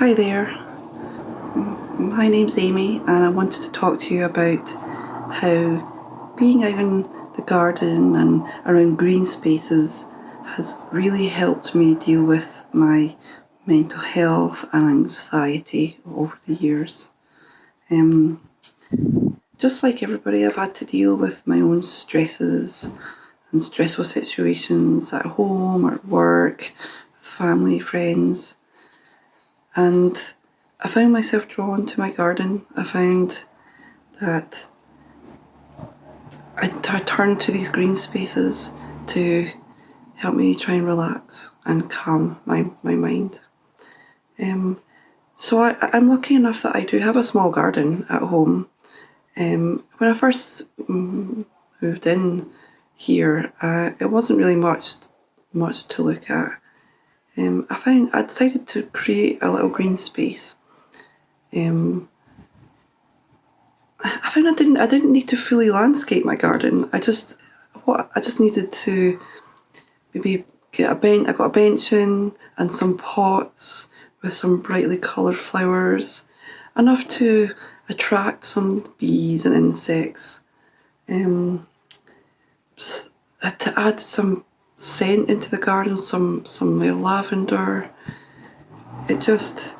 Hi there, my name's Amy and I wanted to talk to you about how being out in the garden and around green spaces has really helped me deal with my mental health and anxiety over the years. Just like everybody, I've had to deal with my own stresses and stressful situations at home or at work, with family, friends. And I found myself drawn to my garden. I found that I turned to these green spaces to help me try and relax and calm my mind. So I'm lucky enough that I do have a small garden at home. When I first moved in here, it wasn't really much to look at. I decided to create a little green space. I found I didn't need to fully landscape my garden. I just needed to maybe get a bench. I got a bench in and some pots with some brightly coloured flowers, enough to attract some bees and insects. To add some scent into the garden, some lavender. It just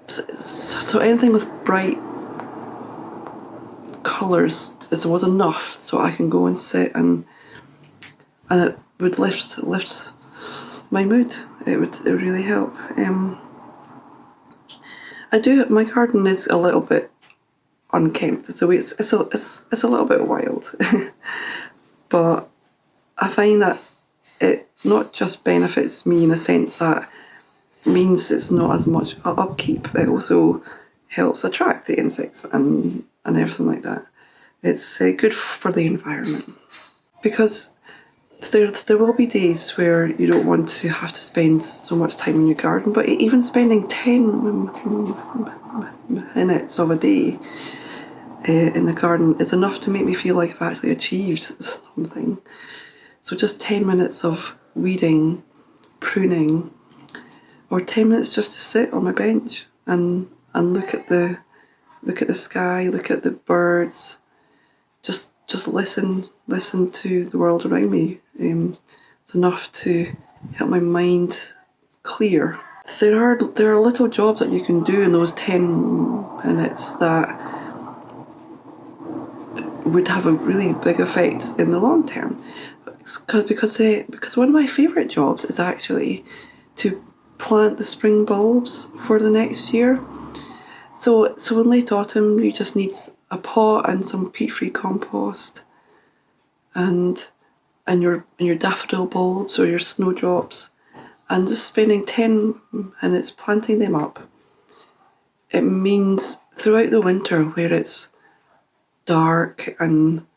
so anything with bright colours was enough, so I can go and sit and it would lift my mood. It would really help. My garden is a little bit unkempt, so it's a little bit wild, but I find that it not just benefits me in the sense that it means it's not as much upkeep. It also helps attract the insects and everything like that. It's good for the environment, because there will be days where you don't want to have to spend so much time in your garden, but even spending 10 minutes of a day in the garden is enough to make me feel like I've actually achieved something. So just 10 minutes of weeding, pruning, or 10 minutes just to sit on my bench and look at the sky, look at the birds, just listen to the world around me. It's enough to help my mind clear. There are little jobs that you can do in those 10 minutes that would have a really big effect in the long term. Because one of my favourite jobs is actually to plant the spring bulbs for the next year. So in late autumn you just need a pot and some peat-free compost and your daffodil bulbs or your snowdrops, and just spending 10 minutes planting them up. It means throughout the winter, where it's dark and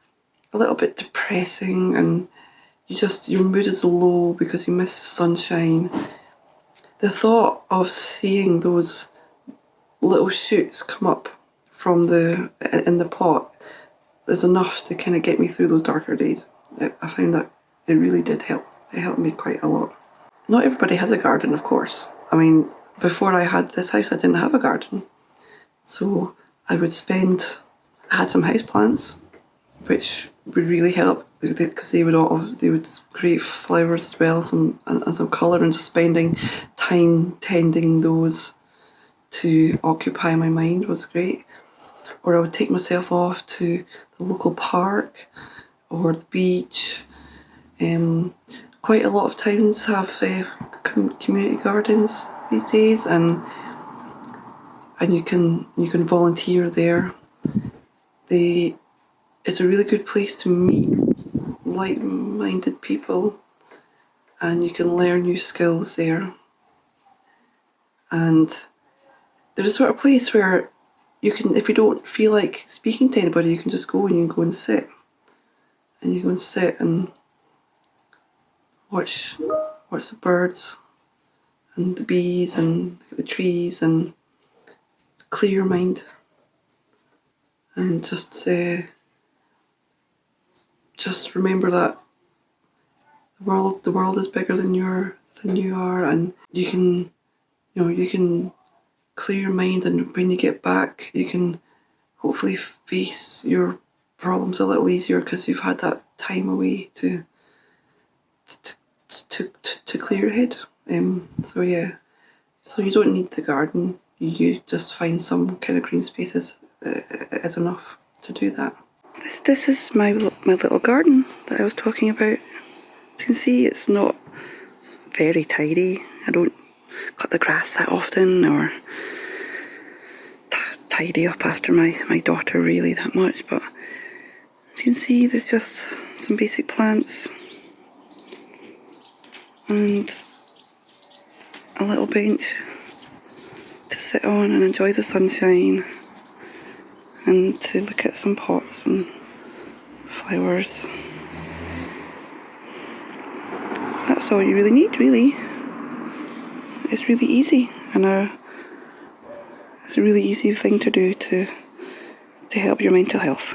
a little bit depressing and your mood is low because you miss the sunshine, the thought of seeing those little shoots come up from in the pot is enough to kind of get me through those darker days. I found that it really did help. It helped me quite a lot. Not everybody has a garden, of course. I mean, before I had this house, I didn't have a garden. So I had some houseplants, which would really help because they would create flowers as well, and some colour, and just spending time tending those to occupy my mind was great. Or I would take myself off to the local park or the beach. Quite a lot of towns have community gardens these days, and you can volunteer there. It's a really good place to meet like-minded people, and you can learn new skills there. And there's a sort of place where you can, if you don't feel like speaking to anybody, you can just go and sit. And you go and sit and watch the birds and the bees and look at the trees and clear your mind. And just remember that the world is bigger than you are, and you can clear your mind, and when you get back you can hopefully face your problems a little easier because you've had that time away to clear your head. So yeah, so you don't need the garden. You just find some kind of green spaces is enough to do that. This is my little garden that I was talking about. As you can see, it's not very tidy. I don't cut the grass that often or tidy up after my daughter really that much, but as you can see, there's just some basic plants and a little bench to sit on and enjoy the sunshine and to look at some pots and flowers. That's all you really need, really. It's really easy, and it's a really easy thing to do to help your mental health.